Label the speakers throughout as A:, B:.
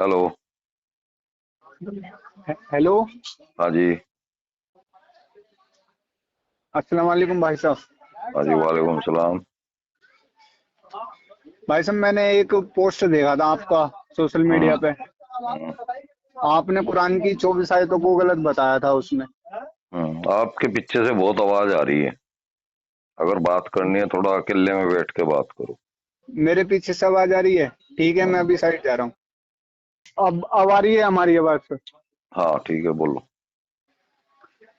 A: Hello.
B: Hello.
A: हाँ जी।
B: अस्सलाम वालेकुम भाई साहब।
A: हाँ जी, वालेकुम सलाम।
B: भाई साहब, मैंने एक पोस्ट देखा था आपका सोशल मीडिया
A: हम्म।
B: पे।
A: हम्म।
B: आपने कुरान की 24 आयतों को गलत बताया था उसमें।
A: आपके पीछे से बहुत आवाज आ रही है। अगर बात करनी है थोड़ा अकेले में बैठ के बात करो।
B: मेरे पीछे से आवाज आ रही है? ठीक है, मैं
A: हम्म।
B: अभी साइड जा रहा हूँ। अब आ रही है हमारी आवाज से?
A: हाँ ठीक है, बोलो।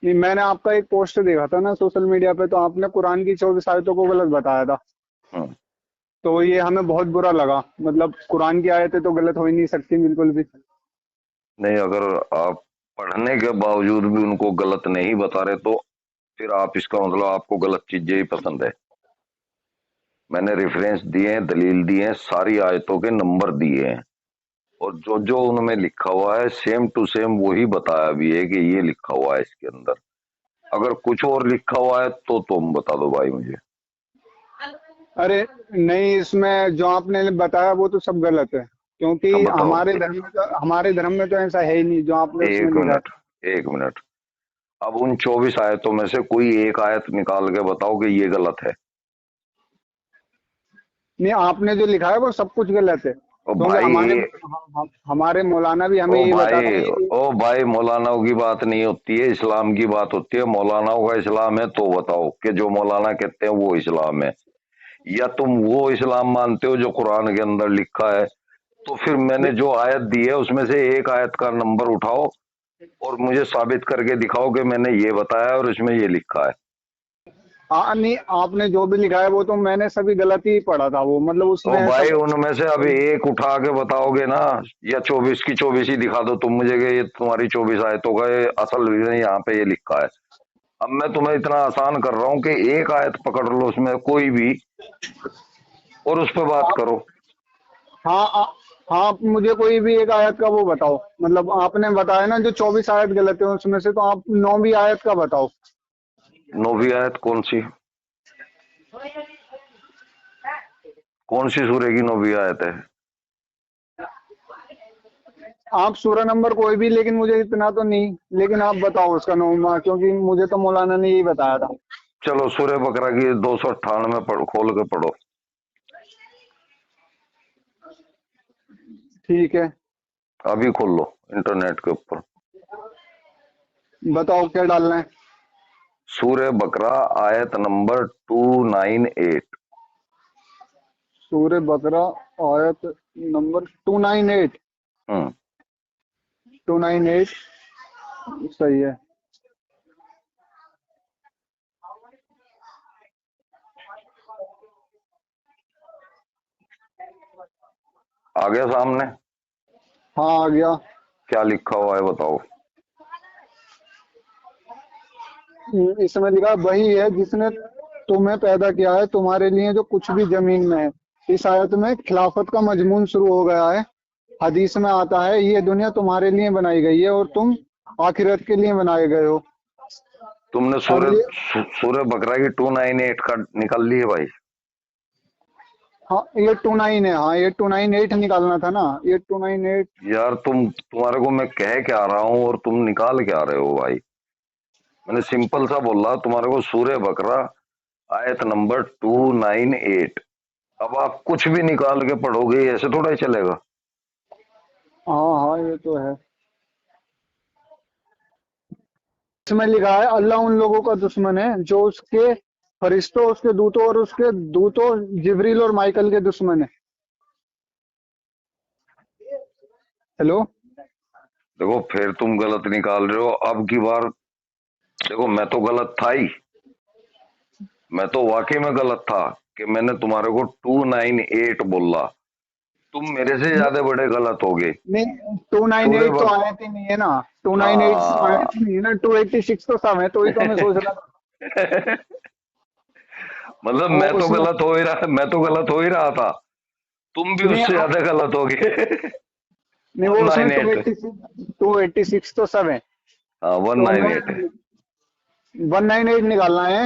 B: नहीं, मैंने आपका एक पोस्ट देखा था ना सोशल मीडिया पे, तो आपने कुरान की 24 आयतों को गलत बताया था।
A: हम्म।
B: तो ये हमें बहुत बुरा लगा। मतलब कुरान की आयतें तो गलत हो ही नहीं सकती बिल्कुल भी।
A: नहीं, अगर आप पढ़ने के बावजूद भी उनको गलत नहीं बता रहे तो फिर आप इसका मतलब आपको गलत चीजें ही पसंद है। मैंने रेफरेंस दिए हैं, दलील दिए हैं, सारी आयतों के नंबर दिए हैं, और जो जो उनमें लिखा हुआ है सेम टू सेम वही बताया भी है कि ये लिखा हुआ है इसके अंदर। अगर कुछ और लिखा हुआ है तो तुम बता दो भाई मुझे।
B: अरे नहीं, इसमें जो आपने बताया वो तो सब गलत है, क्योंकि
A: अब बताओ।
B: हमारे धर्म में तो ऐसा है ही नहीं जो आपने उसमें
A: एक
B: लिखा है।
A: मिनट, एक मिनट। अब उन 24 आयतों में से कोई एक आयत निकाल के बताओ कि ये गलत है।
B: नहीं, आपने जो लिखा है वो सब कुछ गलत है,
A: ओ
B: क्योंकि
A: भाई,
B: हमारे मौलाना भी हमें
A: ओ
B: यही
A: भाई,
B: बताते हैं कि
A: ओ भाई, मौलानाओं की बात नहीं होती है, इस्लाम की बात होती है। मौलानाओं का इस्लाम है तो बताओ कि जो मौलाना कहते हैं वो इस्लाम है, या तुम वो इस्लाम मानते हो जो कुरान के अंदर लिखा है। तो फिर मैंने
B: नहीं,
A: जो आयत दी है उसमें से एक आयत का नंबर उठाओ और मुझे साबित करके दिखाओ कि मैंने ये बताया और इसमें ये लिखा है।
B: नहीं, आपने जो भी लिखा है वो तो मैंने सभी गलत ही पढ़ा था। वो मतलब
A: तो
B: उसमें ऐसा
A: भाई उनमें से अभी एक उठा के बताओगे ना, या 24 की 24 ही दिखा दो तुम मुझे कि ये तुम्हारी 24 आयतों का ये असल रीजन यहाँ पे ये लिखा है। अब मैं तुम्हें इतना आसान कर रहा हूँ कि एक आयत पकड़ लो उसमें कोई भी और उस पर बात
B: आप
A: करो।
B: हाँ आप मुझे कोई भी एक आयत का वो बताओ। मतलब आपने बताया ना जो 24 आयत गलत है उसमें से, तो आप 9वीं आयत का बताओ।
A: 9वीं आयत कौन सी? कौन सी सूर्य की 9वीं आयत है?
B: आप सूरह नंबर कोई भी, लेकिन मुझे इतना तो नहीं, लेकिन आप बताओ उसका 9वां, क्योंकि मुझे तो मौलाना ने यही बताया था।
A: चलो सूर्य बकरा की 298 खोल के पढ़ो।
B: ठीक है,
A: अभी खोल लो इंटरनेट के ऊपर।
B: बताओ क्या डालना है।
A: सूर्य बकरा आयत नंबर 298।
B: सूर्य बकरा आयत नंबर 298।
A: हम्म।
B: 298, सही है।
A: आ गया सामने?
B: हाँ, आ गया।
A: क्या लिखा हुआ है बताओ।
B: इसमें लिखा, वही है जिसने तुम्हें पैदा किया है तुम्हारे लिए जो कुछ भी जमीन में है। इस आयत में खिलाफत का मजमून शुरू हो गया है। हदीस में आता है, ये दुनिया तुम्हारे लिए बनाई गई है और तुम आखिरत के लिए बनाए गए हो।
A: तुमने
B: अब ये,
A: सूर्य बकरा की 298 का निकाल ली है भाई?
B: हाँ ये 29 है। हाँ, ये 298 निकालना था ना, ये 298।
A: यार तुम्हारे को मैं कह क्या रहा हूँ और तुम निकाल क्या रहे हो भाई? मैंने सिंपल सा बोला तुम्हारे को, सूर्य बकरा आयत नंबर 298। अब आप कुछ भी निकाल के पढ़ोगे ऐसे थोड़ा ही चलेगा।
B: हाँ हाँ, ये तो है। इसमें लिखा है, अल्लाह उन लोगों का दुश्मन है जो उसके फरिश्तों, उसके दूतों और उसके दूतों जिब्रील और माइकल के दुश्मन है। हेलो।
A: देखो फिर तुम गलत निकाल रहे हो अब की बार। देखो मैं तो गलत था ही, मैं तो वाकई में गलत था कि मैंने तुम्हारे को 298 बोला। तुम मेरे से ज्यादा बड़े गलत हो गए।
B: नहीं, टू नाइन
A: सूर्य
B: एट तो
A: बक
B: आयत ही नहीं है ना। 298 तो
A: हाँ।
B: आयत ही नहीं है ना, 286 तो सब है, तो ही तो मैं सोच रहा था।
A: मतलब
B: वो
A: मैं तो
B: उसमें
A: गलत हो ही रहा, मैं तो गलत हो ही रहा था, तुम भी
B: नहीं
A: उससे ज्यादा गलत हो गए।
B: नहीं, वो
A: वन
B: उसमें
A: नाइन एट
B: 286 तो सब है।
A: हाँ, वन
B: तो
A: नाइन
B: मैं
A: एट
B: 198 निकालना है।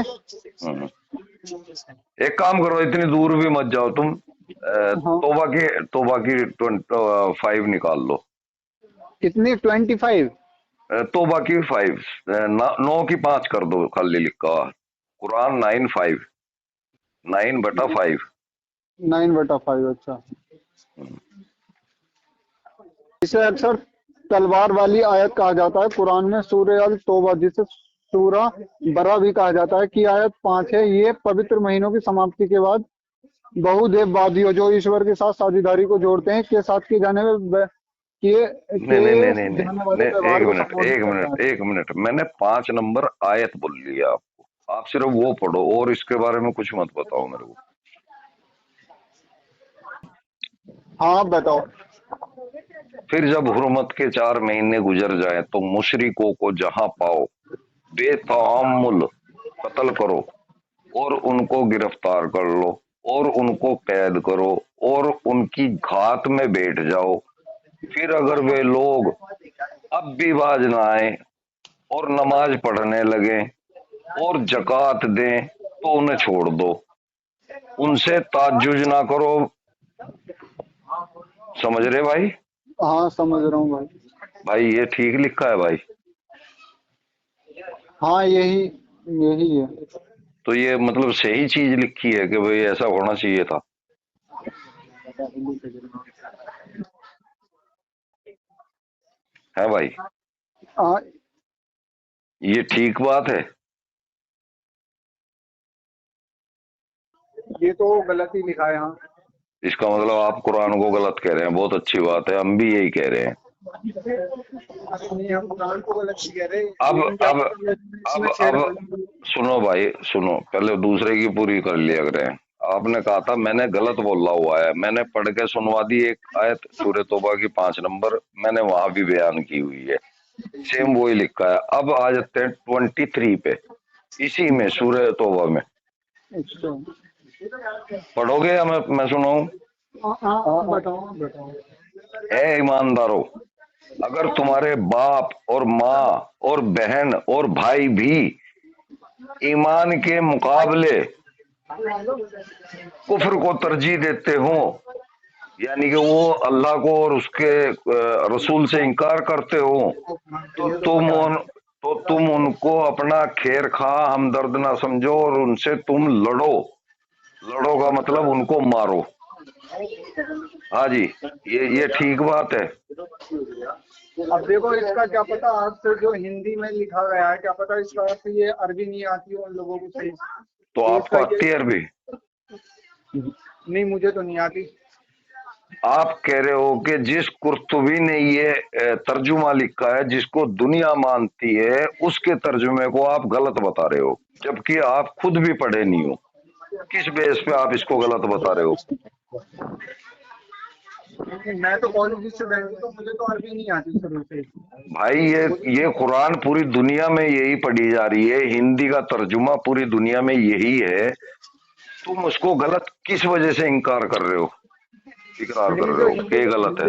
A: एक काम करो, इतनी दूर भी मत जाओ तुम।
B: हाँ,
A: तोबा की 25 निकाल लो।
B: कितनी 25?
A: तोबा की 5, 9 की 5 कर दो, खाली लिखा हुआ। कुरान 9:5, 9/5।
B: 9/5, अच्छा। इसे अक्सर तलवार वाली आयत कहा जाता है कुरान में, सूरह अल तौबा, जिसे सूरा बरा भी कहा जाता है, की आयत 5 है। ये पवित्र महीनों की समाप्ति के बाद बहुदेववादियों जो ईश्वर के साथ साझेदारी को जोड़ते हैं के साथ किए
A: नहीं नहीं नहीं
B: किए
A: नहीं नहीं
B: जाने वाले
A: नहीं,
B: व्यवहार
A: एक
B: को
A: मिनट
B: संबोधित
A: एक
B: करता
A: मिनट
B: है।
A: एक मिनट, मैंने 5 नंबर आयत बोल लिया आपको, आप सिर्फ वो पढ़ो और इसके बारे में कुछ मत बताओ मेरे को।
B: हाँ, आप बताओ।
A: फिर जब हुर्मत के 4 महीने गुजर जाए तो मुशरिकों को जहां पाओ बेतआमुल कत्ल करो और उनको गिरफ्तार कर लो और उनको कैद करो और उनकी घात में बैठ जाओ। फिर अगर वे लोग अब भी बाज न आए और नमाज पढ़ने लगे और जक़ात दें तो उन्हें छोड़ दो, उनसे ताज्जुज ना करो। समझ रहे भाई?
B: हाँ, समझ रहा हूँ भाई।
A: भाई ये ठीक लिखा है भाई?
B: हाँ, यही यही है।
A: तो ये मतलब सही चीज लिखी है कि भाई ऐसा होना चाहिए था? है भाई?
B: हाँ,
A: ये ठीक बात है?
B: ये तो गलत ही लिखा है, हाँ।
A: इसका मतलब आप कुरान को गलत कह रहे हैं, बहुत अच्छी बात है, हम भी यही कह रहे हैं।
B: नहीं, हम कुरान को गलत नहीं कह रहे,
A: अब
B: लेकिन क्या
A: अब
B: पता
A: अब
B: इसमें
A: अब
B: छेड़खानी।
A: सुनो भाई सुनो, पहले दूसरे की पूरी कर लिया करें। आपने कहा था मैंने गलत बोला हुआ है, मैंने पढ़ के सुनवा दी एक आयत सूरह तौबा की 5 नंबर, मैंने वहां भी बयान की हुई है, सेम वही लिखा है। अब आ जाते हैं 23 पे, इसी में सूरह तौबा में।
B: अच्छा।
A: पढ़ोगे या मैं सुनाऊं?
B: हाँ, हाँ, बताओ बताओ।
A: ए ईमानदारों, अगर तुम्हारे बाप और माँ और बहन और भाई भी ईमान के मुकाबले कुफ्र को तरजीह देते हो, यानी कि वो अल्लाह को और उसके रसूल से इनकार करते हो, तो तुम उनको अपना खैर खा हमदर्द ना समझो और उनसे तुम लड़ो। लड़ो का मतलब उनको मारो। हाँ जी, ये ठीक बात है।
B: अब देखो, इसका क्या पता, अर्थ जो हिंदी में लिखा गया है, क्या पता इसका अर्थ ये अरबी नहीं आती हो उन लोगों को सही।
A: तो
B: तो
A: आपको
B: इसका ये,
A: आती है अरबी?
B: नहीं, मुझे तो नहीं आती।
A: आप कह रहे हो कि जिस कुर्तुबी ने ये तर्जुमा लिखा है, जिसको दुनिया मानती है, उसके तर्जुमे को आप गलत बता रहे हो, जबकि आप खुद भी पढ़े नहीं हो। किस बेस पे आप इसको गलत बता रहे हो?
B: मैं तो कॉलेज स्टूडेंट हूँ, तो मुझे तो अरबी नहीं आती शुरू से।
A: भाई ये कुरान पूरी दुनिया में यही पढ़ी जा रही है, हिंदी का तर्जुमा पूरी दुनिया में यही है, तुम उसको गलत किस वजह से इनकार कर रहे हो, इकरार कर
B: नहीं,
A: रहे
B: जो
A: हो कि ये गलत है?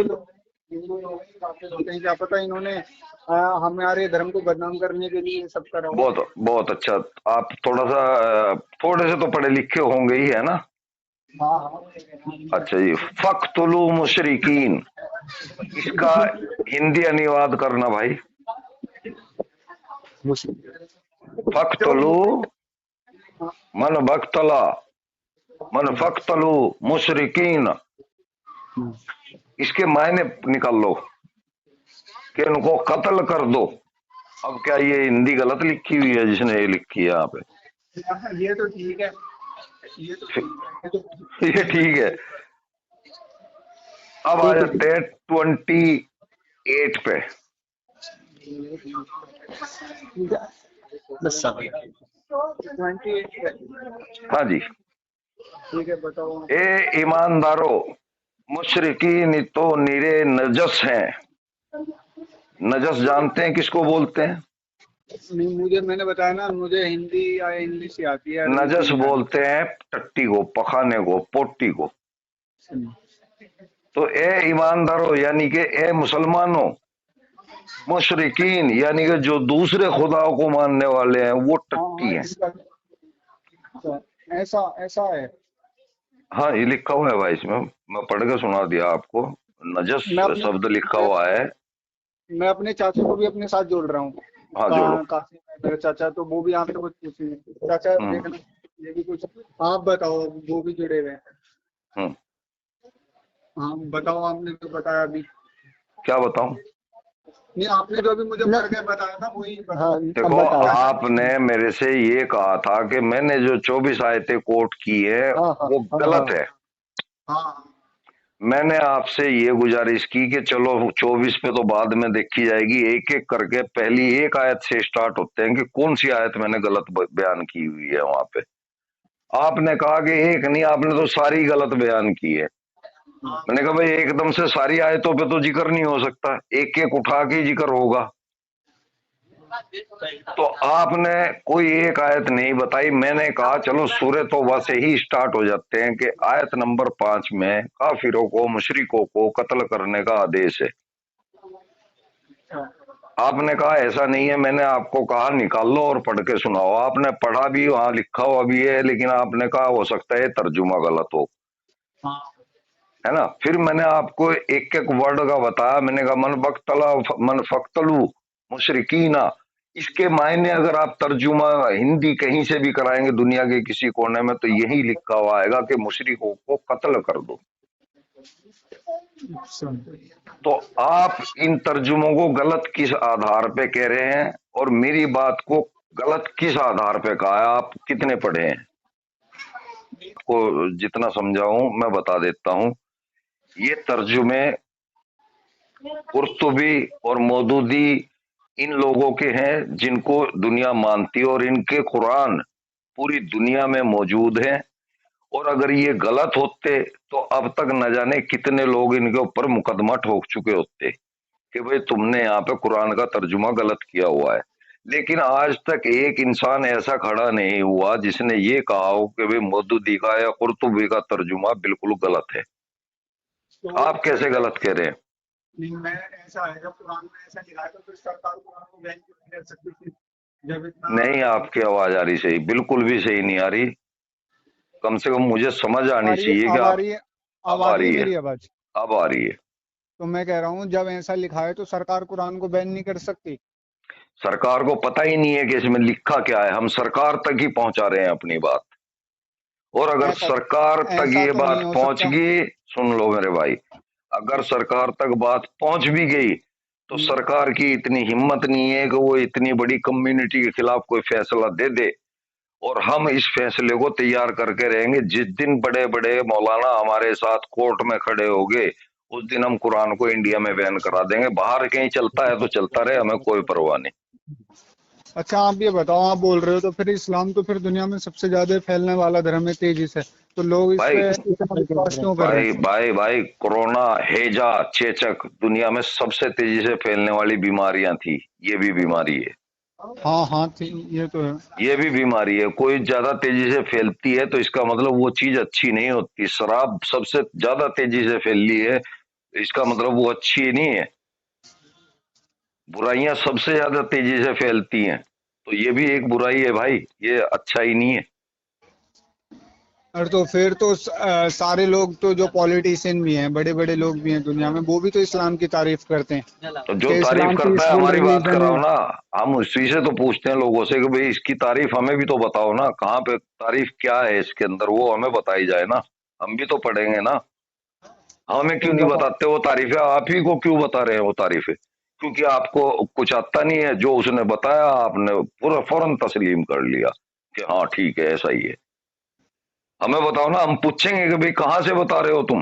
B: हिंदू लोग ही काफिर होते हैं, क्या पता इन्होंने हमारे धर्म को बदनाम करने के लिए ये सब करा हो।
A: बहुत बहुत अच्छा। आप थोड़ा सा थोड़े से तो पढ़े लिखे होंगे ही, है ना?
B: हाँ, हाँ।
A: अच्छा जी, फक्तुलू मुशरिकीन, इसका हिंदी अनुवाद करना भाई। फक्तुलू मन बख्तला, मन फक्तलू मुशरिकीन, इसके मायने निकाल लो कि उनको कत्ल कर दो। अब क्या ये हिंदी गलत लिखी हुई है जिसने ये लिखी है यहाँ पे?
B: ये तो ठीक है, ये तो ठीक है।
A: ये ठीक है। अब आ
B: ये तो
A: जाते हैं 28 पे।
B: ठीक है। बस 28।
A: हाँ जी।
B: ठीक है, बताओ।
A: ए ईमानदारों, मुशरिकीन तो निरे नजस हैं। नजस जानते हैं किसको बोलते हैं?
B: नहीं, मैंने बताया ना, मुझे हिंदी या इंग्लिश ही आती है, अरबी तो
A: नजस
B: नहीं आती।
A: बोलते हैं टट्टी को, पखाने को, पोटी को। तो ए ईमानदारों यानी कि ए मुसलमानों, मुशरिकीन यानी कि जो दूसरे खुदाओं को मानने वाले हैं वो
B: हाँ,
A: टट्टी
B: हाँ,
A: हैं।
B: इसका ऐसा ऐसा है।
A: हाँ, ये लिखा हुआ है भाई इसमें, मैं पढ़ के सुना दिया आपको। नजस
B: मैं अपने
A: शब्द लिखा हुआ है।
B: मैं अपने चाचा को भी अपने साथ जोड़ रहा हूँ।
A: हाँ, जोड़ो।
B: काशी है मेरे चाचा, तो वो भी आपसे कुछ पूछेंगे। चाचा
A: हम्म।
B: देखना, ये भी कुछ आप बताओ, वो भी जुड़े हुए हैं।
A: हम्म।
B: हाँ बताओ, आपने जो बताया अभी।
A: क्या बताऊं?
B: नहीं, आपने जो अभी मुझे पढ़ के बताया था वही हाँ, अब
A: देखो,
B: बताओ।
A: आपने मेरे से ये कहा था कि मैंने जो 24 आयतें कोट की है
B: हाँ हाँ
A: वो
B: हाँ हाँ
A: गलत है।
B: हाँ।
A: मैंने आपसे ये गुजारिश की कि चलो 24 पे तो बाद में देखी जाएगी, एक एक करके पहली एक आयत से स्टार्ट होते हैं कि कौन सी आयत मैंने गलत बयान की हुई है वहां पे। आपने कहा कि एक नहीं, आपने तो सारी गलत बयान की है। मैंने कहा भाई एकदम से सारी आयतों पे तो जिक्र नहीं हो सकता, एक एक उठा के जिक्र होगा। तो आपने कोई एक आयत नहीं बताई। मैंने कहा चलो सूरह तौबा से ही स्टार्ट हो जाते हैं कि आयत नंबर 5 में काफिरों को, मुशरिकों को कत्ल करने का आदेश है। आपने कहा ऐसा नहीं है। मैंने आपको कहा निकाल लो और पढ़ के सुनाओ। आपने पढ़ा भी, वहां लिखा हुआ भी है, लेकिन आपने कहा हो सकता है तर्जुमा गलत हो, है ना। फिर मैंने आपको एक एक वर्ड का बताया। मैंने कहा मन बख्तला मन फख्तलू मुशरिकीना, इसके मायने अगर आप तर्जुमा हिंदी कहीं से भी कराएंगे दुनिया के किसी कोने में, तो यही लिखा हुआ आएगा कि मुशरिकों को कत्ल कर दो। तो आप इन तर्जुमों को गलत किस आधार पे कह रहे हैं, और मेरी बात को गलत किस आधार पे कहा है? आप कितने पढ़े हैं? आपको जितना समझाऊं मैं बता देता हूं। ये तर्जुमे कुर्तुबी और मौदूदी इन लोगों के हैं जिनको दुनिया मानती है, और इनके कुरान पूरी दुनिया में मौजूद हैं। और अगर ये गलत होते तो अब तक न जाने कितने लोग इनके ऊपर मुकदमा ठोक चुके होते कि भाई तुमने यहाँ पे कुरान का तर्जुमा गलत किया हुआ है। लेकिन आज तक एक इंसान ऐसा खड़ा नहीं हुआ जिसने ये कहा हो कि भाई मौदूदी का या कुर्तुबी का तर्जुमा बिल्कुल गलत है।
B: तो
A: आप कैसे गलत कह रहे हैं?
B: नहीं, मैं ऐसा है, जब कुरान में ऐसा लिखा है तो फिर सरकार कुरान को बैन क्यों नहीं कर सकती थी, जब इतना।
A: नहीं, आपकी आवाज आ रही सही, बिल्कुल भी सही नहीं आ रही। कम से कम मुझे समझ
B: अब आ
A: आनी
B: रही है,
A: चाहिए कि
B: अब आ
A: आप।
B: रही है,
A: अब
B: अब आ
A: आ
B: रही है
A: रही है।
B: मेरी आवाज।
A: अब आ रही है।
B: तो मैं कह रहा हूँ, जब ऐसा लिखा है तो सरकार कुरान को बैन नहीं कर सकती।
A: सरकार को पता ही नहीं है कि इसमें लिखा क्या है। हम सरकार तक ही पहुंचा रहे हैं अपनी बात। और अगर
B: ऐसा
A: सरकार तक
B: ऐसा
A: ये
B: तो नहीं
A: बात
B: हो
A: पहुंच
B: सकता।
A: गई, सुन लो मेरे भाई, अगर सरकार तक बात पहुंच भी गई तो
B: हम्म,
A: सरकार की इतनी हिम्मत नहीं है कि वो इतनी बड़ी कम्युनिटी के खिलाफ कोई फैसला दे दे। और हम इस फैसले को तैयार करके रहेंगे। जिस दिन बड़े बड़े मौलाना हमारे साथ कोर्ट में खड़े होंगे, उस दिन हम कुरान को इंडिया में बैन करा देंगे। बाहर कहीं चलता है तो चलता रहे, हमें कोई परवाह नहीं।
B: अच्छा आप ये बताओ, आप बोल रहे हो तो फिर इस्लाम तो फिर दुनिया में सबसे ज्यादा फैलने वाला धर्म है तेजी से, तो लोग इस
A: भाई
B: पे इतना विश्वास क्यों कर रहे
A: भाई
B: हैं?
A: भाई भाई, कोरोना, हैजा, चेचक दुनिया में सबसे तेजी से फैलने वाली बीमारियां थी। ये भी बीमारी है।
B: हाँ हाँ ये तो है।
A: ये भी बीमारी है। कोई ज्यादा तेजी से फैलती है तो इसका मतलब वो चीज अच्छी नहीं होती। शराब सबसे ज्यादा तेजी से फैली है, इसका मतलब वो अच्छी नहीं है। बुराइयां सबसे ज्यादा तेजी से फैलती हैं, तो ये भी एक बुराई है भाई, ये अच्छा ही नहीं है।
B: और तो फिर तो सारे लोग तो जो पॉलिटिशियन भी हैं, बड़े बड़े लोग भी हैं दुनिया में, वो भी तो इस्लाम की तारीफ करते हैं
A: तो जो
B: कि
A: तारीफ
B: इस्लाम
A: करता है
B: पीसफुल
A: हमारी बात
B: रिलीजन है।
A: कराओ ना। हम उसी से तो पूछते हैं लोगों से कि भाई इसकी तारीफ हमें भी तो बताओ ना, कहाँ पे तारीफ क्या है इसके अंदर, वो हमें बताई जाए ना। हम भी तो पढ़ेंगे ना। हमें क्यों
B: तुम
A: नहीं
B: बताओ।
A: बताते वो तारीफें? आप ही को क्यों बता रहे हैं वो तारीफें? क्योंकि आपको कुछ आता नहीं है। जो उसने बताया आपने पूरा फौरन तस्लीम कर लिया कि हाँ ठीक है ऐसा ही है। हमें बताओ ना, हम पूछेंगे कि भाई कहाँ से बता रहे हो तुम,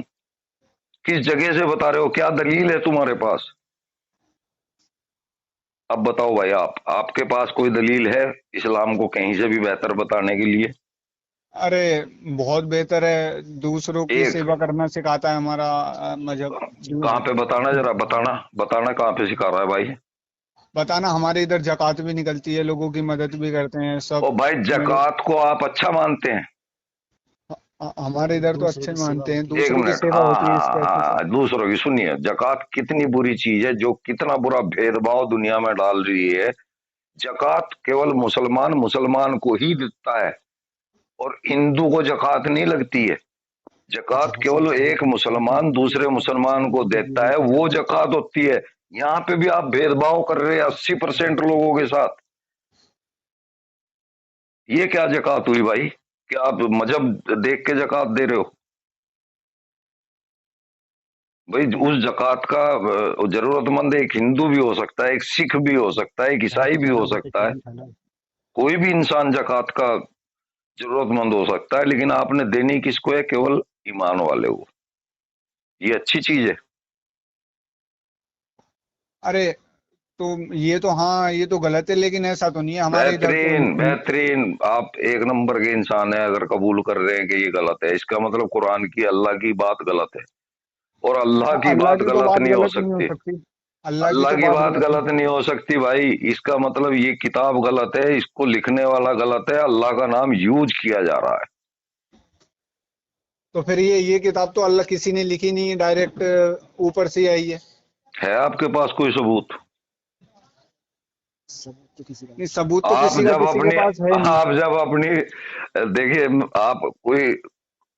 A: किस जगह से बता रहे हो, क्या दलील है तुम्हारे पास? अब बताओ भाई, आपके पास कोई दलील है इस्लाम को कहीं से भी बेहतर बताने के लिए?
B: अरे बहुत बेहतर है, दूसरों की
A: एक,
B: सेवा करना सिखाता है हमारा मजहब।
A: कहाँ पे बताना, जरा बताना, बताना कहाँ पे सिखा रहा है भाई?
B: बताना, हमारे इधर जक़ात भी निकलती है, लोगों की मदद भी करते हैं सब।
A: ओ भाई,
B: मेरे
A: जक़ात को आप अच्छा मानते हैं?
B: हमारे इधर तो अच्छे मानते हैं,
A: एक
B: दूसरों की
A: मिनट,
B: सेवा
A: हाँ
B: होती है
A: हाँ
B: इसके ऐसे।
A: हाँ, दूसरों की सुनिए। जक़ात कितनी बुरी चीज है, जो कितना बुरा भेदभाव दुनिया में डाल रही है। जक़ात केवल मुसलमान मुसलमान को ही देता है, और हिंदू को जक़ात नहीं लगती है। जकात केवल एक मुसलमान दूसरे मुसलमान को देता है, वो जकात होती है। यहाँ पे भी आप भेदभाव कर रहे हैं 80% लोगों के साथ। ये क्या जकात हुई भाई? क्या आप मजहब देख के जकात दे रहे हो? भाई उस जकात का जरूरतमंद एक हिंदू भी हो सकता है, एक सिख भी हो सकता है, एक ईसाई भी हो सकता है, कोई भी इंसान जकात का जरूरतमंद हो सकता है, लेकिन आपने देनी किसको है? केवल ईमान वाले को। ये अच्छी चीज है।
B: अरे तो ये तो, हाँ ये तो गलत है, लेकिन ऐसा तो नहीं है हमारे इधर तो।
A: बेहतरीन बेहतरीन, आप एक नंबर के इंसान है अगर कबूल कर रहे हैं कि ये गलत है। इसका मतलब कुरान की, अल्लाह की बात गलत है, और अल्लाह की
B: अल्लाह
A: बात
B: की तो
A: गलत
B: बात
A: नहीं हो
B: गलत नहीं हो
A: सकती।
B: सकती। अल्लाह की
A: अल्लाह
B: तो
A: की
B: बात
A: बात
B: गलत नहीं।
A: गलत नहीं हो सकती भाई। इसका मतलब ये किताब गलत है, इसको लिखने वाला गलत है, अल्लाह का नाम यूज किया जा रहा है।
B: तो फिर ये किताब तो अल्लाह किसी ने लिखी नहीं है, डायरेक्ट ऊपर से ही आई
A: है आपके पास कोई सबूत?
B: नहीं, सबूत तो
A: आप जब
B: किसी के
A: अपनी
B: पास है नहीं।
A: आप जब अपनी देखिए, आप कोई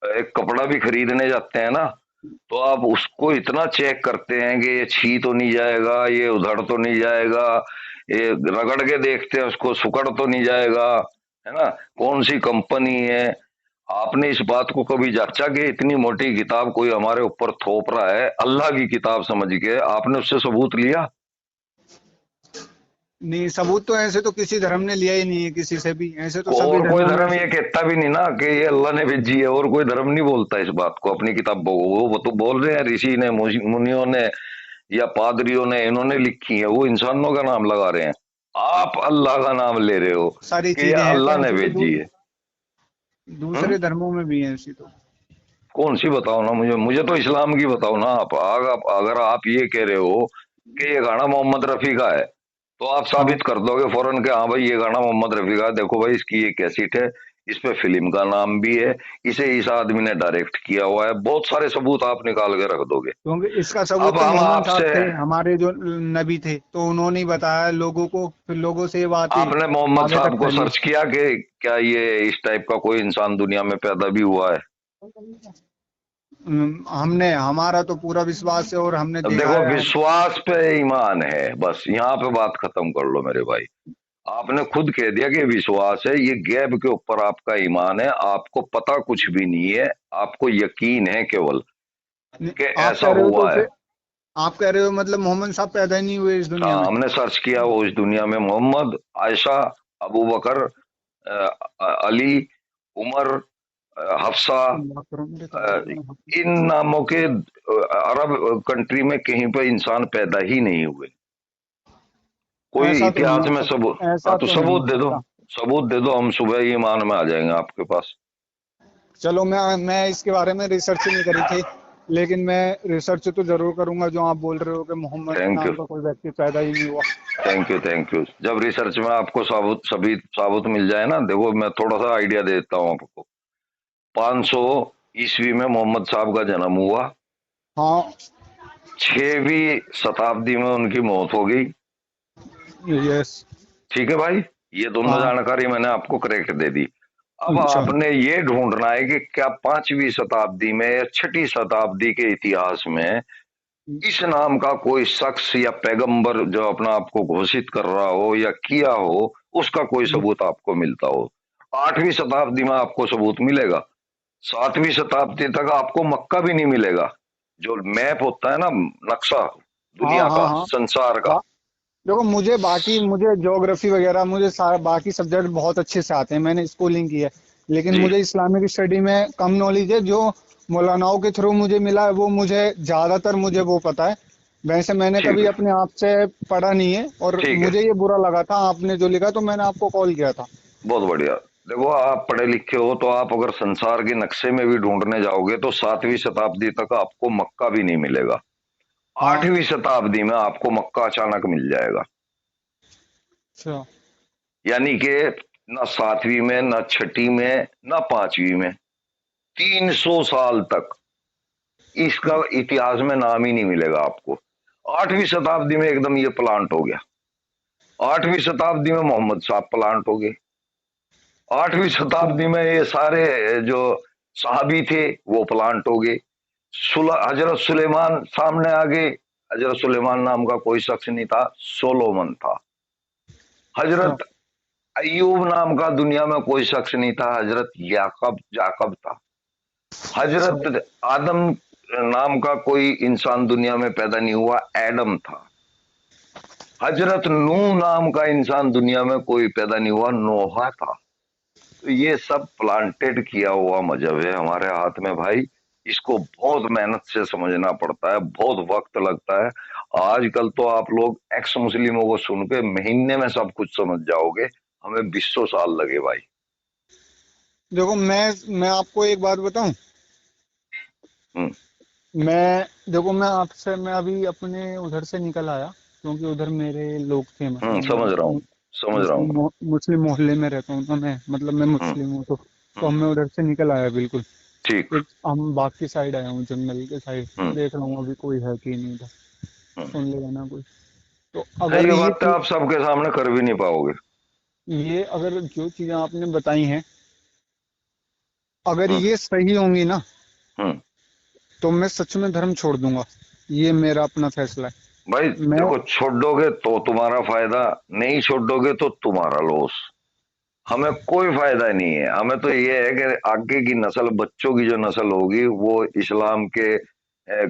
A: एक कपड़ा भी खरीदने जाते हैं ना, तो आप उसको इतना चेक करते हैं कि ये छी तो नहीं जाएगा, ये उधड़ तो नहीं जाएगा, ये रगड़ के देखते हैं उसको, सुकड़ तो नहीं जाएगा, है ना, कौन सी कंपनी है। आपने इस बात को कभी जांचा कि इतनी मोटी किताब कोई हमारे ऊपर थोप रहा है अल्लाह की किताब समझ के? आपने उससे सबूत लिया?
B: नहीं, सबूत तो ऐसे तो किसी धर्म ने लिया ही नहीं है किसी से भी, ऐसे तो सभी
A: और कोई
B: धर्मों में
A: धर्म
B: से।
A: ये कहता भी नहीं ना कि ये अल्लाह ने भेजी है, और कोई धर्म नहीं बोलता इस बात को अपनी किताबों को। वो तो बोल रहे हैं ऋषि ने, मुनियों ने, या पादरियों ने, इन्होंने लिखी है, वो इंसानों का नाम लगा रहे हैं। आप अल्लाह का नाम ले रहे हो
B: सारी
A: कि ये
B: चीजें हैं तो
A: अल्लाह ने
B: ऐसी तो
A: भेजी है। हम्म?
B: दूसरे धर्मों में भी है ऐसी तो।
A: कौन सी बताओ ना मुझे, मुझे तो इस्लाम की बताओ ना। आप अगर आप ये कह रहे हो कि ये गाना मोहम्मद रफी का है, तो आप
B: हाँ,
A: साबित कर दोगे फौरन के हाँ भाई ये गाना मोहम्मद रफी का है, देखो भाई इसकी ये कैसेट है, इस पे फिल्म का नाम भी है, इसे इस आदमी ने डायरेक्ट किया हुआ है, बहुत सारे सबूत आप निकाल के रख दोगे।
B: क्योंकि इसका
A: अब
B: सबूत तो
A: हम
B: मोहम्मद साहब
A: आपसे,
B: थे, हमारे जो नबी थे, तो उन्होंने ही बताया लोगों को, फिर लोगों से ये बात ही
A: आपने मोहम्मद
B: आगे
A: साहब
B: तक
A: को
B: फैली।
A: सर्च किया कि क्या ये इस टाइप का कोई इंसान दुनिया में पैदा भी हुआ है?
B: हमने, हमारा तो पूरा विश्वास है और हमने
A: अब
B: देखा
A: देखो,
B: है।
A: विश्वास पे ईमान है, बस यहाँ पे बात खत्म कर लो मेरे भाई। आपने खुद कह दिया कि विश्वास है, ये गैब के ऊपर आपका ईमान है, आपको पता कुछ भी नहीं है, आपको यकीन है केवल कि
B: आप
A: ऐसा
B: कह रहे हो तो
A: हुआ है।
B: फिर, आप कह रहे हो मतलब मोहम्मद साहब पैदा ही नहीं हुए इस दुनिया
A: हाँ,
B: में।
A: हमने सर्च किया, वो इस दुनिया में मोहम्मद, आयशा, अबू बकर, अली, उमर, हफ्सा, अ, इन नामों के अरब कंट्री में कहीं पर इंसान पैदा ही नहीं हुए। कोई
B: ऐसा तो नहीं
A: इतिहास
B: हो
A: में सबूत?
B: सकता,
A: हाँ
B: ऐसा
A: तो
B: तो नहीं हो
A: सबूत दे दो,
B: सकता।
A: सबूत दे दो, हम सुबह ही ईमान में आ जाएंगे आपके पास।
B: चलो, मैं इसके बारे में रिसर्च नहीं करी थी, लेकिन मैं रिसर्च तो जरूर करूंगा जो आप बोल रहे हो कि मोहम्मद
A: थैंक यू,
B: नाम का कोई व्यक्ति पैदा ही नहीं हुआ।
A: Thank you, thank you. जब रिसर्च में आपको साबुत सभी साबुत मिल जाए ना, देखो मैं थोड़ा सा आइडिया देता हूँ आपको। 500 ईस्वी में मोहम्मद साहब का जन्म हुआ,
B: हाँ।
A: 6वीं शताब्दी में उनकी मौत हो गई।
B: यस।
A: ठीक है भाई, ये दोनों
B: हाँ।
A: जानकारी मैंने आपको करेक्ट दे दी। अब
B: अच्छा।
A: आपने ये ढूंढना है कि क्या 5वीं शताब्दी में या 6ठी शताब्दी के इतिहास में इस नाम का कोई शख्स या पैगंबर जो अपना आपको घोषित कर रहा हो या किया हो, उसका कोई सबूत आपको मिलता हो। 8वीं शताब्दी में आपको सबूत मिलेगा, 7वीं शताब्दी तक आपको मक्का भी नहीं मिलेगा। जो मैप होता है ना, नक्शा
B: हाँ,
A: दुनिया
B: हाँ,
A: का,
B: हाँ।
A: संसार का।
B: देखो, मुझे ज्योग्राफी वगैरह, मुझे सारा बाकी सब्जेक्ट बहुत अच्छे से आते हैं, मैंने स्कूलिंग की है। लेकिन
A: जी,
B: मुझे इस्लामिक स्टडी में कम नॉलेज है। जो मौलानाओं के थ्रू मुझे मिला है वो मुझे ज्यादातर मुझे वो पता है। वैसे मैंने
A: ठीक
B: कभी
A: है,
B: अपने आप से पढ़ा नहीं है, और
A: ठीक है,
B: मुझे ये बुरा लगा था आपने जो लिखा, तो मैंने आपको कॉल किया था।
A: बहुत बढ़िया। देखो, आप पढ़े लिखे हो तो आप अगर संसार के नक्शे में भी ढूंढने जाओगे तो 7वीं शताब्दी तक आपको मक्का भी नहीं मिलेगा।
B: हाँ।
A: 8वीं शताब्दी में आपको मक्का अचानक मिल जाएगा।
B: अच्छा।
A: यानी कि न 7वीं में, न 6ठी में, न 5वीं में, 300 साल तक इसका इतिहास में नाम ही नहीं मिलेगा आपको। 8वीं शताब्दी में एकदम ये प्लांट हो गया। 8वीं शताब्दी में मोहम्मद साहब प्लांट हो गए। 8वीं शताब्दी में ये सारे जो सहाबी थे वो प्लांट हो गए। हजरत सुलेमान सामने आ गए। हजरत सुलेमान नाम का कोई शख्स नहीं था, सोलोमन था।
B: अच्छा।
A: हजरत अय्यूब नाम का दुनिया में कोई शख्स नहीं था, हजरत याकब याकब था।
B: अच्छा।
A: हजरत आदम नाम का कोई इंसान दुनिया में पैदा नहीं हुआ, एडम था। हजरत नूह नाम का इंसान दुनिया में कोई पैदा नहीं हुआ, नोहा था। तो ये सब प्लांटेड किया हुआ मजहब है हमारे हाथ में भाई। इसको बहुत मेहनत से समझना पड़ता है, बहुत वक्त लगता है। आजकल तो आप लोग एक्स मुस्लिमों को सुन के महीने में सब कुछ समझ जाओगे, हमें 20 साल लगे भाई।
B: देखो मैं आपको एक बात बताऊं।
A: हम्म।
B: मैं आपसे मैं अभी अपने उधर से निकल आया, क्योंकि उधर मेरे लोग थे, मतलब मैं
A: समझ रहा हूँ, समझ रहा हूँ।
B: मुस्लिम मोहल्ले में रहता हूँ ना मैं, मतलब मैं
A: हम्म।
B: मुस्लिम हूँ, तो
A: हम्म।
B: मैं उधर से निकल आया बिल्कुल।
A: ठीक।
B: एक हम बाग की साइड आया हूँ, जंगल के साइड
A: हम्म।
B: देख रहा हूँ अभी कोई है कि नहीं था,
A: हम्म।
B: सुन लेगा ना कोई। तो
A: सही बात है, आप सबके सामने कर भी नहीं पाओगे।
B: अगर जो चीजें आपने बताई हैं, अगर
A: हम्म।
B: ये सही होंगी ना,
A: हम्म।
B: तो मैं सच में धर्म छोड़ दूंगा। ये मेरा अपना फैसला
A: भाई
B: है। मैं
A: देखो, छोड़ोगे तो तुम्हारा फायदा, नहीं छोड़ोगे तो तुम्हारा लॉस। हमें कोई फायदा नहीं है, हमें तो ये है कि आगे की नस्ल, बच्चों की जो नस्ल होगी वो इस्लाम के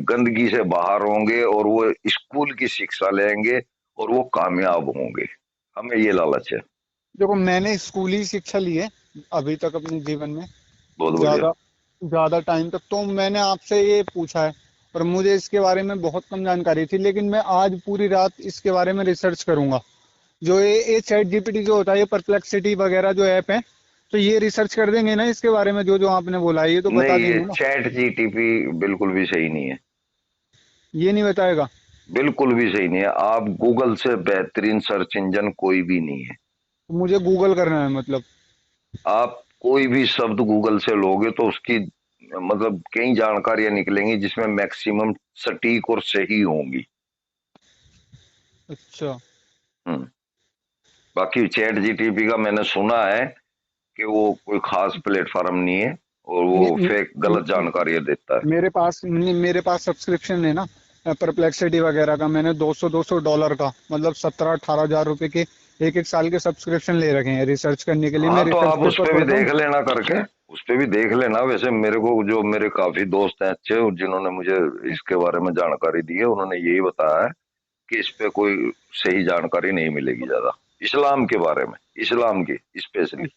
A: गंदगी से बाहर होंगे और वो स्कूल की शिक्षा लेंगे और वो कामयाब होंगे। हमें ये लालच है।
B: देखो, मैंने स्कूली शिक्षा ली है अभी तक अपने जीवन में।
A: बहुत बढ़िया।
B: ज्यादा ज्यादा टाइम तक तो मैंने आपसे ये पूछा है, और मुझे इसके बारे में बहुत कम जानकारी थी, लेकिन मैं आज पूरी रात इसके बारे में रिसर्च करूंगा। जो ये चैट जीपीटी जो होता है, ये परप्लेक्सिटी वगैरह जो ऐप है, तो ये रिसर्च कर देंगे ना इसके बारे में, जो जो आपने बोला है ये तो
A: नहीं,
B: बता
A: ये
B: देंगे ना।
A: चैट जीटीपी बिल्कुल भी सही नहीं है।
B: ये नहीं बताएगा?
A: बिल्कुल भी सही नहीं है। आप गूगल से बेहतरीन सर्च इंजन कोई भी नहीं है।
B: तो मुझे गूगल करना है मतलब?
A: आप कोई भी शब्द गूगल से लोगे तो उसकी मतलब कई जानकारियां निकलेंगी जिसमें मैक्सिमम सटीक और सही होंगी।
B: अच्छा।
A: हम्म। बाकी चैट जीटीपी का मैंने सुना है कि वो कोई खास प्लेटफॉर्म नहीं है और वो
B: मे, मे,
A: फेक गलत जानकारी देता है।
B: मेरे पास सब्सक्रिप्शन है ना परप्लेक्सिटी वगैरह का। मैंने 200 डॉलर का, मतलब 17-18 हजार रुपए के एक एक साल के सब्सक्रिप्शन ले रखे हैं रिसर्च करने के लिए। मैं
A: हाँ, तो
B: रिसर्च
A: आप उस
B: पेपर
A: पे भी
B: पढ़ता हूँ।
A: देख लेना करके, उस पे भी देख लेना। वैसे मेरे को जो मेरे काफी दोस्त हैं अच्छे, जिन्होंने मुझे इसके बारे में जानकारी दी है, उन्होंने यही बताया है कि इस पे कोई सही जानकारी नहीं मिलेगी ज्यादा, इस्लाम के बारे में, इस्लाम की स्पेशली।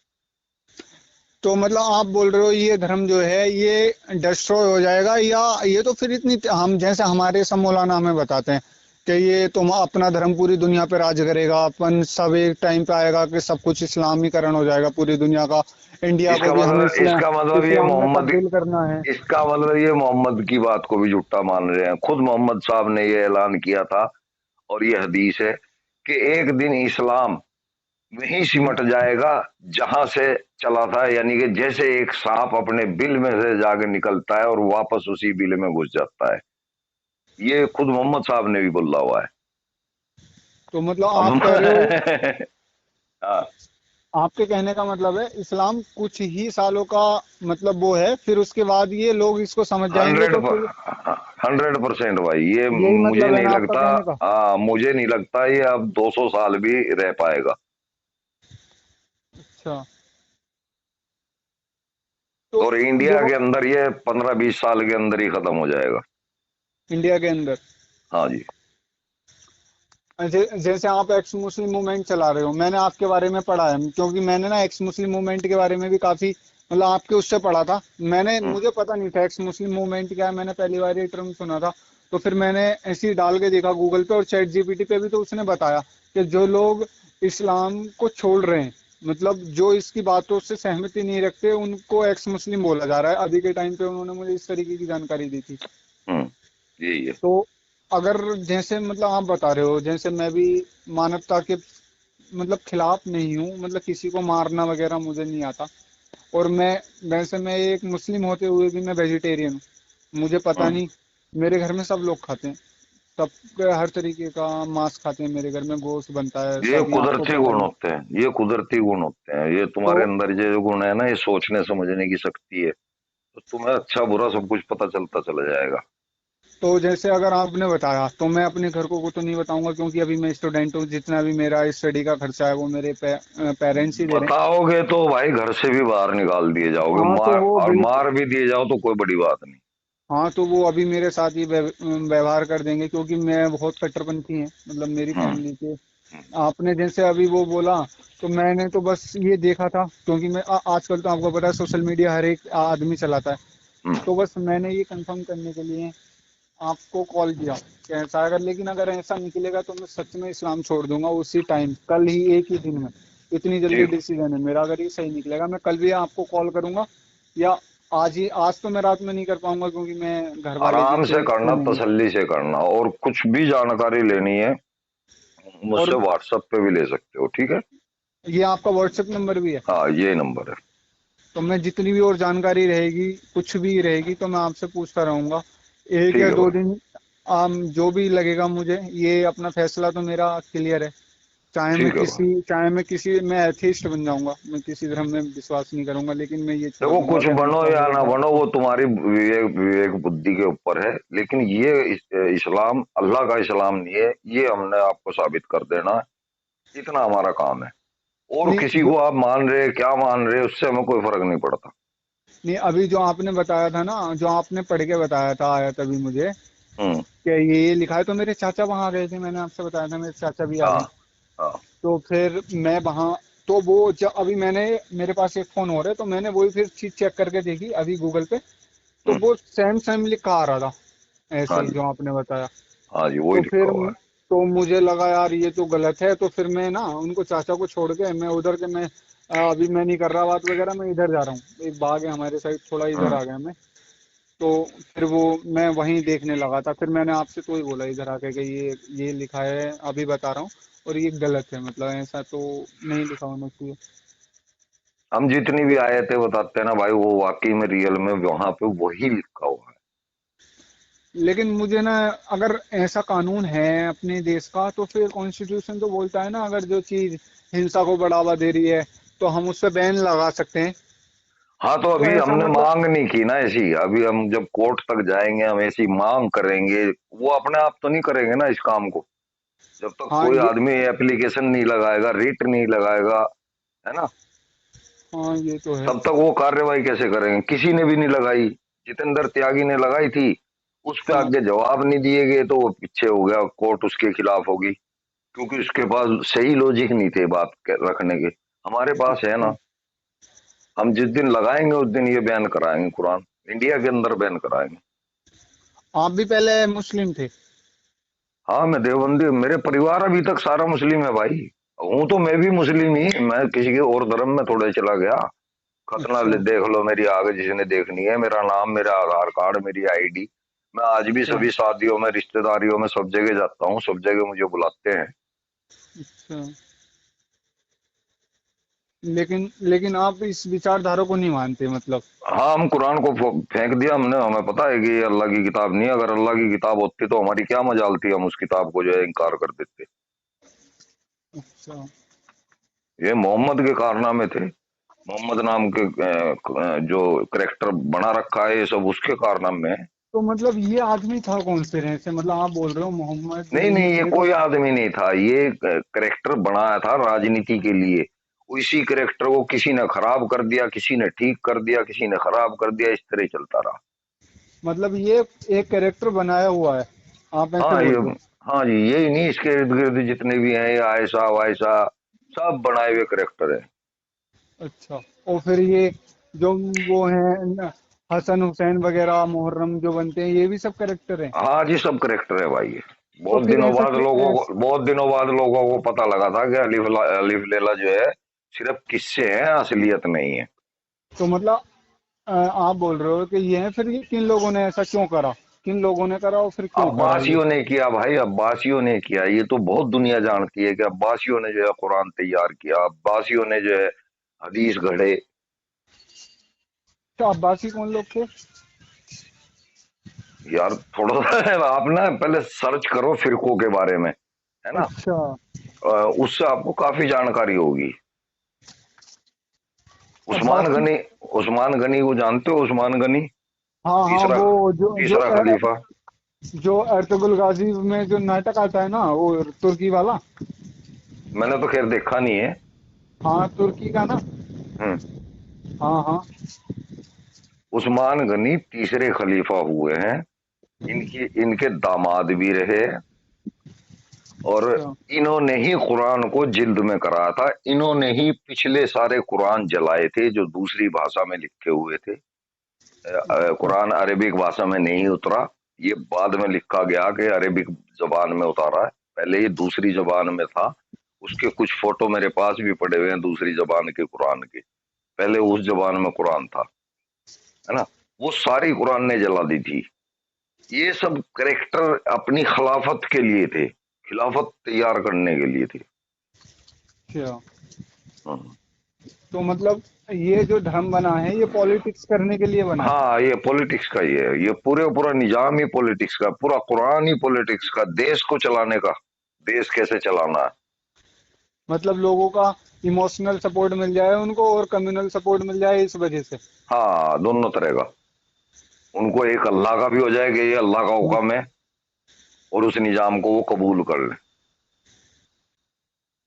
B: तो मतलब आप बोल रहे हो ये धर्म जो है ये डिस्ट्रॉय हो जाएगा, या ये तो फिर इतनी, हम जैसे हमारे सब मौलाना हमें बताते हैं कि ये तुम अपना धर्म पूरी दुनिया पे राज करेगा, अपन सब एक टाइम पे आएगा कि सब कुछ इस्लामीकरण हो जाएगा पूरी दुनिया का, इंडिया को भी हमें
A: इसका मतलब ये
B: इस्लाम में
A: मोहम्मद,
B: तब्दील करना है।
A: इसका मतलब ये मोहम्मद की बात को भी झूठा मान रहे हैं। खुद मोहम्मद साहब ने ये ऐलान किया था और ये हदीस है कि एक दिन इस्लाम वहीं सिमट जाएगा जहां से चला था, यानी कि जैसे एक सांप अपने बिल में से जाकर निकलता है और वापस उसी बिल में घुस जाता है। ये खुद मोहम्मद साहब ने भी बोला हुआ है।
B: तो मतलब
A: अब
B: आप कह रहे हो,
A: हाँ,
B: आपके कहने का मतलब है इस्लाम कुछ ही सालों का मतलब वो है, फिर उसके बाद ये लोग इसको समझ जाएंगे
A: हंड्रेड
B: तो फिर
A: 100% भाई, ये
B: यही
A: मुझे
B: मतलब है
A: नहीं
B: ना आपका
A: लगता।
B: कहने का?
A: हाँ, मुझे नहीं लगता ये अब 200 साल भी रह पाएगा।
B: अच्छा। तो
A: और इंडिया
B: देखो,
A: के अंदर ये 15-20 साल के अंदर ही खत्म हो जाएगा।
B: इंडिया के अंदर
A: हाँ जी।
B: जैसे आप एक्स मुस्लिम मूवमेंट चला रहे हो, मैंने आपके बारे में पढ़ा है, क्योंकि मैंने ना एक्स मुस्लिम मूवमेंट के बारे में भी काफी, मतलब आपके उससे पढ़ा था।
A: हम्म।
B: मुझे पता नहीं था एक्स मुस्लिम मूवमेंट क्या है, मैंने पहली बार ये टर्म सुना था। तो फिर मैंने ऐसे ही डाल के देखा गूगल पे और चैट जीपीटी पे भी, तो उसने बताया कि जो लोग इस्लाम को छोड़ रहे हैं, मतलब जो इसकी बातों से सहमति नहीं रखते, उनको एक्स मुस्लिम बोला जा रहा है अभी के टाइम पे। उन्होंने मुझे इस तरीके की जानकारी दी थी।
A: हम्म। यही है।
B: तो अगर जैसे मतलब आप बता रहे हो, जैसे मैं भी मानवता के मतलब खिलाफ नहीं हूँ, मतलब किसी को मारना वगैरह मुझे नहीं आता। और वैसे मैं एक मुस्लिम होते हुए भी मैं वेजिटेरियन हूँ। मुझे पता
A: हम्म।
B: नहीं, मेरे घर में सब लोग खाते हैं, सब हर तरीके का मांस खाते हैं, मेरे घर में गोश्त बनता है
A: ये
B: सब, ये आपको
A: कुदरती
B: पता
A: गुण
B: ही है।
A: होते हैं, ये कुदरती गुण होते हैं। ये
B: तो
A: तुम्हारे अंदर ये जो गुण है ना, ये सोचने समझने की शक्ति है। तो तुम्हें अच्छा बुरा सब कुछ पता चलता चला जाएगा।
B: तो जैसे अगर आपने बताया तो मैं अपने घर को तो नहीं बताऊंगा, क्योंकि अभी मैं स्टूडेंट हूँ, जितना भी मेरा स्टडी का खर्चा है वो मेरे पेरेंट्स ही दे रहे हैं।
A: बताओगे तो भाई घर से भी बाहर निकाल दिए जाओगे,
B: हाँ तो
A: मार
B: वो
A: और
B: बिल्कुल।
A: मार भी दिए जाओ तो कोई बड़ी बात नहीं।
B: हाँ तो वो अभी मेरे साथ ही व्यवहार कर देंगे, क्योंकि मैं बहुत कट्टरपंथी है, मतलब मेरी
A: हम्म।
B: फैमिली के।
A: हम्म।
B: आपने जैसे अभी वो बोला, तो मैंने तो बस ये देखा था, क्योंकि मैं आजकल तो आपको पता है सोशल मीडिया हर एक आदमी चलाता है।
A: हम्म।
B: तो बस मैंने ये कंफर्म करने के लिए आपको कॉल किया कि ऐसा अगर, लेकिन अगर ऐसा निकलेगा तो मैं सच में इस्लाम छोड़ दूंगा उसी टाइम, कल ही, एक ही दिन में। इतनी जल्दी
A: ठीक।
B: डिसीजन है मेरा, अगर ये सही निकलेगा मैं कल भी आपको कॉल करूंगा, या आज ही। आज तो मैं रात में नहीं कर पाऊंगा, क्योंकि मैं घर वाले भी
A: आराम से
B: तो
A: करना,
B: सुनेंगे।
A: तसल्ली से करना, और कुछ भी जानकारी लेनी है
B: और
A: मुझसे व्हाट्सएप पे भी ले सकते हो, ठीक है।
B: ये आपका व्हाट्सएप नंबर भी है?
A: हाँ, ये नंबर है।
B: तो मैं जितनी भी और जानकारी रहेगी, कुछ भी रहेगी, तो मैं आपसे पूछता रहूंगा। एक
A: ठीक
B: या
A: है
B: दो
A: भाई।
B: दिन जो भी लगेगा मुझे, ये अपना फैसला तो मेरा क्लियर है।
A: ठीक है भाई।
B: मैं एथीस्ट बन जाऊंगा, मैं किसी धर्म में विश्वास नहीं करूंगा, लेकिन मैं ये छोड़
A: देखो,
B: दूंगा
A: कुछ
B: अगर
A: बनो
B: ऐसा
A: या ना
B: होगा।
A: बनो वो तुम्हारी विवेक विवेक बुद्धि के ऊपर है, लेकिन ये इस्लाम अल्लाह का इस्लाम नहीं है, ये हमने आपको साबित कर देना है। इतना हमारा काम है। और
B: नहीं
A: किसी
B: जो
A: को आप मान रहे क्या मान रहे, उससे हमें कोई फर्क नहीं पड़ता।
B: नहीं, अभी जो आपने बताया था ना, जो आपने पढ़ के बताया था आया तभी मुझे,
A: हम्म।
B: कि ये लिखा है, तो मेरे चाचा वहां गए थे, मैंने आपसे बताया था मेरे चाचा भी आ
A: हाँ।
B: गए।
A: हाँ।
B: तो फिर मैं वहाँ, तो वो जब अभी मैंने, मेरे पास एक फोन हो रहा है, तो मैंने वही फिर चीज चेक करके देखी अभी गूगल पे। तो
A: हम्म।
B: वो सेम सेम लिखा आ रहा था, ऐसे
A: हाँ
B: ही
A: जी।
B: जो आपने बताया।
A: हाँ जी, वही
B: तो
A: लिखा
B: फिर
A: हुआ है।
B: तो मुझे लगा यार ये तो गलत है, तो फिर मैं ना उनको, चाचा को छोड़ के मैं उधर के, मैं अभी मैं नहीं कर रहा बात वगैरह, मैं इधर जा रहा हूँ, एक बाग है हमारे साइड, थोड़ा इधर
A: हम्म।
B: आ गया मैं। तो फिर वो मैं वहीं देखने लगा था, फिर मैंने आपसे तो ही बोला इधर आके कि ये लिखा है, अभी बता रहा हूँ, और ये गलत है, मतलब ऐसा तो नहीं लिखा होना चाहिए।
A: हम जितनी भी आयतें बताते हैं ना भाई, वो वाकई में रियल में वहां पे वही लिखा हुआ है।
B: लेकिन मुझे ना, अगर ऐसा कानून है अपने देश का, तो फिर कॉन्स्टिट्यूशन तो बोलता है ना, अगर जो चीज हिंसा को बढ़ावा दे रही है तो हम उस पर बैन लगा सकते हैं।
A: हाँ, तो
B: तो
A: अभी
B: ऐसा
A: हमने
B: मतलब,
A: मांग नहीं की ना ऐसी, अभी हम जब कोर्ट तक जाएंगे हम ऐसी मांग करेंगे। वो अपने आप तो नहीं करेंगे ना इस काम को, जब तक
B: हाँ
A: कोई
B: ये,
A: आदमी एप्लीकेशन नहीं लगाएगा, रिट नहीं लगाएगा, है ना।
B: हाँ ये तो है।
A: तब तक वो कार्रवाई कैसे करेंगे, किसी ने भी नहीं लगाई। जितेंद्र त्यागी ने लगाई थी, उस पे
B: हाँ
A: आगे जवाब नहीं दिए गए तो वो पीछे हो गया, कोर्ट उसके खिलाफ होगी, क्योंकि उसके पास सही लॉजिक नहीं थे बात रखने के। हमारे पास है
B: अच्छा।
A: ना। हम जिस दिन लगाएंगे उस दिन ये बैन कराएंगे, कुरान इंडिया के अंदर बैन कराएंगे।
B: आप भी पहले मुस्लिम थे?
A: हाँ, मैं देवबंदी, मेरे परिवार अभी तक सारा मुस्लिम है भाई। हूं तो मैं भी मुस्लिम ही, मैं किसी के और धर्म में थोड़े चला गया। खतना
B: अच्छा।
A: देख लो मेरी, आगे जिसने देखनी है, मेरा नाम, मेरा आधार कार्ड, मेरी आईडी। मैं आज भी
B: अच्छा।
A: सभी शादियों में, रिश्तेदारियों में, सब जगह जाता हूँ, सब जगह मुझे बुलाते हैं।
B: अच्छा। लेकिन लेकिन आप इस विचारधारा को नहीं मानते मतलब?
A: हाँ, हम कुरान को फेंक दिया हमने, हमें पता है कि ये अल्लाह की किताब नहीं है। अगर अल्लाह की किताब होती तो हमारी क्या मजाल थी, हम उस किताब को जो है इनकार कर देते।
B: अच्छा।
A: ये मोहम्मद के कारनामे थे। मोहम्मद नाम के जो करेक्टर बना रखा है, ये सब उसके कारनामे है।
B: तो मतलब ये आदमी था कौन से रहे से, मतलब आप बोल रहे हो मोहम्मद
A: नहीं
B: ये
A: नहीं, ये
B: थे तो?
A: कोई आदमी नहीं था, ये करेक्टर बनाया था राजनीति के लिए। इसी करेक्टर को किसी ने खराब कर दिया, किसी ने ठीक कर दिया, किसी ने खराब कर दिया, इस तरह ही चलता रहा।
B: मतलब ये एक कैरेक्टर बनाया हुआ है, आप ऐसे
A: हाँ ये,
B: बोल रहे
A: हाँ जी, यही नहीं, इसके इर्द गिर्द जितने भी हैं, ये आयशा वायशा, सब बनाए हुए करेक्टर है।
B: हो? अच्छा। और फिर ये जो वो हैं हसन हुसैन वगैरह, मुहर्रम जो बनते हैं, ये भी सब कैरेक्टर हैं?
A: हाँ जी, सब करेक्टर है भाई ये।
B: तो फिर ऐसा
A: बहुत दिनों बाद लोगों को पता लगा था कि अलिफ लैला जो है सिर्फ किस्से हैं, असलियत नहीं है।
B: तो मतलब आप बोल रहे हो कि ये है, फिर ये किन लोगों ने ऐसा क्यों करा, किन लोगों ने करा और फिर क्यों करा ये?
A: अब्बासियों ने किया भाई, अब्बासियों ने किया, ये तो बहुत दुनिया जानती है कि अब्बासियों ने जो है कुरान तैयार किया, अब्बासियों ने जो है हदीस गढ़े।
B: तो अब्बासी कौन लोग थे?
A: यार थोड़ा सा आप ना पहले सर्च करो फिरकों के बारे में, है ना।
B: अच्छा।
A: उससे आपको काफी जानकारी होगी।
B: और
A: उस्मान
B: बाकी
A: गनी, उस्मान गनी को जानते हो? उस्मान गनी,
B: हाँ हाँ,
A: तीसरा,
B: वो जो
A: तीसरा खलीफा।
B: जो अर्तुगरुल गाजी में जो नाटक आता है ना, वो तुर्की वाला।
A: मैंने तो खैर देखा नहीं है।
B: हाँ, तुर्की का ना।
A: हम्म।
B: हाँ हाँ।
A: उस्मान गनी तीसरे खलीफा हुए हैं। इनकी, इनके दामाद भी रहे, और
B: अच्छा
A: इन्होंने ही कुरान को जिल्द में कराया था। इन्होंने ही पिछले सारे कुरान जलाए थे जो दूसरी भाषा में लिखे हुए थे।
B: अच्छा।
A: कुरान अरेबिक भाषा में नहीं उतरा, ये बाद में लिखा गया कि अरेबिक जबान में उतारा है। पहले ये दूसरी जबान में था। उसके कुछ फोटो मेरे पास भी पड़े हुए हैं दूसरी जबान के कुरान के। पहले उस जबान में कुरान था, है ना। वो सारी कुरान ने जला दी थी। ये सब करेक्टर अपनी खिलाफत के लिए थे, खिलाफत तैयार करने के लिए थे।
B: अच्छा,
A: हम्म।
B: तो मतलब ये जो धर्म बना है ये पॉलिटिक्स करने के लिए बना है।
A: हाँ, ये पॉलिटिक्स का ही है। ये पूरे पूरा निजाम ही पॉलिटिक्स का, पूरा कुरान ही पॉलिटिक्स का, देश को चलाने का, देश कैसे चलाना है।
B: मतलब लोगों का इमोशनल सपोर्ट मिल जाए उनको और कम्युनल सपोर्ट मिल जाए इस वजह से।
A: हाँ, दोनों तरह का। उनको एक अल्लाह का भी हो जाए कि ये अल्लाह का
B: हाँ,
A: हुक्म है, और उस निजाम को वो कबूल कर ले।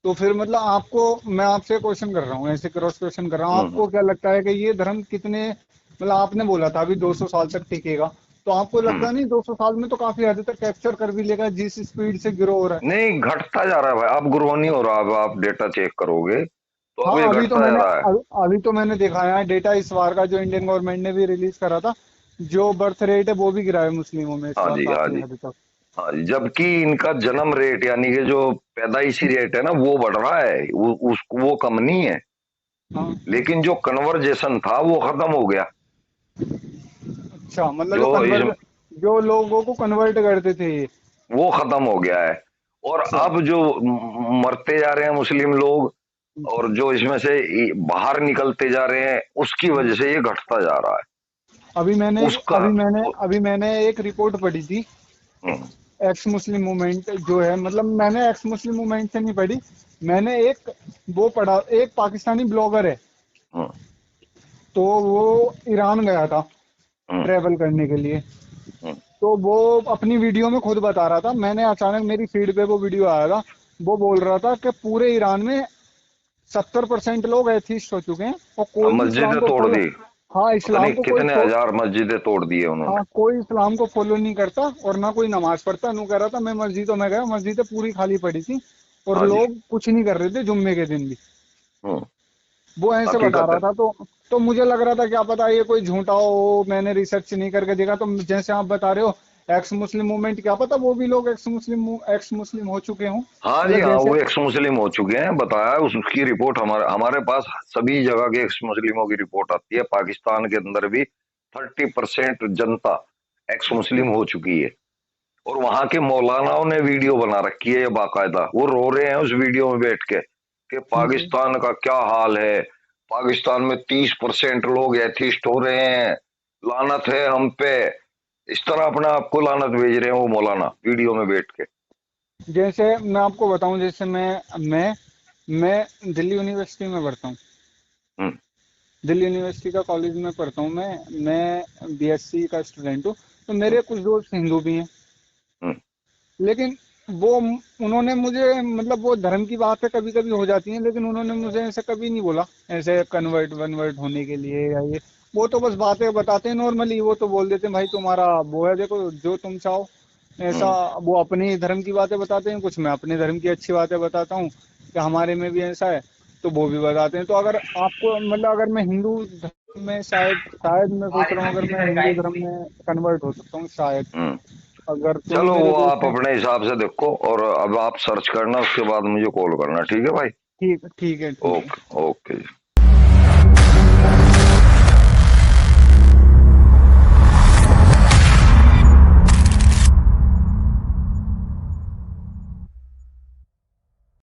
B: तो फिर मतलब आपको, मैं आपसे क्वेश्चन कर रहा हूँ, ऐसे क्रॉस क्वेश्चन कर रहा हूँ,
A: हम्म।
B: आपको क्या लगता है कि ये धर्म कितने, मतलब आपने बोला था अभी 200 साल तक टिकेगा, तो आपको
A: हम्म।
B: लगता नहीं 200 साल में तो काफी हद तक कैप्चर कर भी लेगा जिस स्पीड से ग्रो हो रहा है।
A: नहीं, घटता जा रहा है भाई, अब ग्रो नहीं हो रहा। अब आप डेटा चेक करोगे तो अब ये
B: हाँ,
A: घटता जा रहा है।
B: अभी तो मैंने देखा है डेटा इस बार का जो इंडियन गवर्नमेंट ने भी रिलीज करा था, जो बर्थ रेट है वो भी गिरा है मुस्लिमों में इस
A: हाँ
B: बार
A: जी, हाँ
B: काफी
A: जी।
B: हद तक।
A: हाँ जी, जबकि इनका जन्म रेट यानी कि जो पैदाइशी रेट है ना वो बढ़ रहा है, वो कम नहीं है।
B: हाँ।
A: लेकिन जो कन्वर्जेशन था वो खत्म हो गया।
B: अच्छा, मतलब
A: जो इस,
B: जो लोगों को कन्वर्ट करते थे ये।
A: वो खत्म हो गया है। और
B: अच्छा।
A: अब जो मरते जा रहे हैं मुस्लिम लोग, और जो इसमें से बाहर निकलते जा रहे हैं, उसकी वजह से ये घटता जा रहा है।
B: अभी मैंने
A: उसका,
B: अभी मैंने एक रिपोर्ट पढ़ी थी।
A: हम्म।
B: एक्स मुस्लिम मूवमेंट जो है, मतलब मैंने एक्स मुस्लिम मूवमेंट से नहीं पढ़ी, मैंने एक वो पढ़ा, एक पाकिस्तानी ब्लॉगर है,
A: हम्म।
B: तो वो ईरान गया था
A: हम्म।
B: ट्रेवल करने के लिए।
A: हम्म।
B: तो वो अपनी वीडियो में खुद बता रहा था, मैंने अचानक मेरी फीड पे वो वीडियो आया था। वो बोल रहा था कि पूरे ईरान में 70% लोग एथिस्ट हो चुके हैं और
A: अब
B: कोई भी इस्लाम
A: मस्जिदें
B: को
A: तोड़
B: फॉलो,
A: दी,
B: हाँ
A: पता
B: इस्लाम
A: नहीं
B: को
A: कितने हजार मस्जिदें तोड़ दिए उन्होंने।
B: हाँ कोई इस्लाम को फॉलो नहीं करता और ना कोई नमाज पढ़ता। नू कह रहा था मैं मस्जिदों में गया, मस्जिदें पूरी खाली पड़ी थी और
A: हाँ जी।
B: लोग कुछ नहीं कर रहे थे जुम्मे के दिन भी।
A: हम्म।
B: वो ऐसे बता
A: हकीकत
B: रहा
A: है।
B: था, तो मुझे लग रहा था क्या पता ये कोई झूठा हो, मैंने रिसर्च नहीं करके देखा। तो जैसे आप बता रहे हो एक्स मुस्लिम मूवमेंट, क्या पता वो भी लोग एक्स मुस्लिम हो चुके हों,
A: हाँ जी,
B: मतलब
A: हाँ,
B: जैसे।
A: वो एक्स मुस्लिम हो चुके हैं, बताया। उसकी रिपोर्ट हमारे हमारे पास सभी जगह के एक्स मुस्लिमों की रिपोर्ट आती है। पाकिस्तान के अंदर भी 30% जनता एक्स
B: अच्छा।
A: मुस्लिम हो चुकी है। और वहां के मौलानाओं ने वीडियो बना रखी है बाकायदा, वो रो रहे हैं उस वीडियो में बैठ के कि
B: हम्म।
A: पाकिस्तान का क्या हाल है। पाकिस्तान में 30% लोग एथिस्ट हो रहे हैं, लानत है हम पे। इस तरह अपना आपको लानत भेज रहे हैं वो मौलाना वीडियो में बैठ के।
B: जैसे मैं आपको बताऊं, जैसे मैं दिल्ली यूनिवर्सिटी में पढ़ता हूँ।
A: हम्म।
B: दिल्ली यूनिवर्सिटी का कॉलेज में पढ़ता हूँ मैं बीएससी का स्टूडेंट हूँ। तो
A: हम्म।
B: मेरे कुछ दोस्त हिंदू भी हैं,
A: हम्म।
B: लेकिन वो उन्होंने मुझे, मतलब वो धर्म की बातें कभी कभी हो जाती हैं, लेकिन उन्होंने मुझे ऐसे कभी नहीं बोला ऐसे कन्वर्ट वनवर्ट होने के लिए या ये। वो तो बस बातें बताते हैं नॉर्मली, वो तो बोल देते हैं भाई तुम्हारा वो है, देखो जो तुम चाहो ऐसा।
A: हम्म।
B: वो अपनी धर्म की बातें बताते हैं, कुछ मैं अपने धर्म की अच्छी बातें बताता हूँ कि हमारे में भी ऐसा है, तो वो भी बताते हैं। तो अगर आपको, मतलब अगर मैं हिंदू धर्म में, शायद मैं सोच रहा हूँ अगर मैं हिंदू धर्म में कन्वर्ट हो सकता हूँ शायद,
A: हम्म।
B: अगर कोई
A: चलो,
B: मेरे
A: वो आप
B: दोस्त हैं।
A: अपने हिसाब से देखो, और अब आप सर्च करना, उसके बाद मुझे कॉल करना, ठीक है भाई।
B: ठीक ठीक है ठीक है।
A: Okay, okay.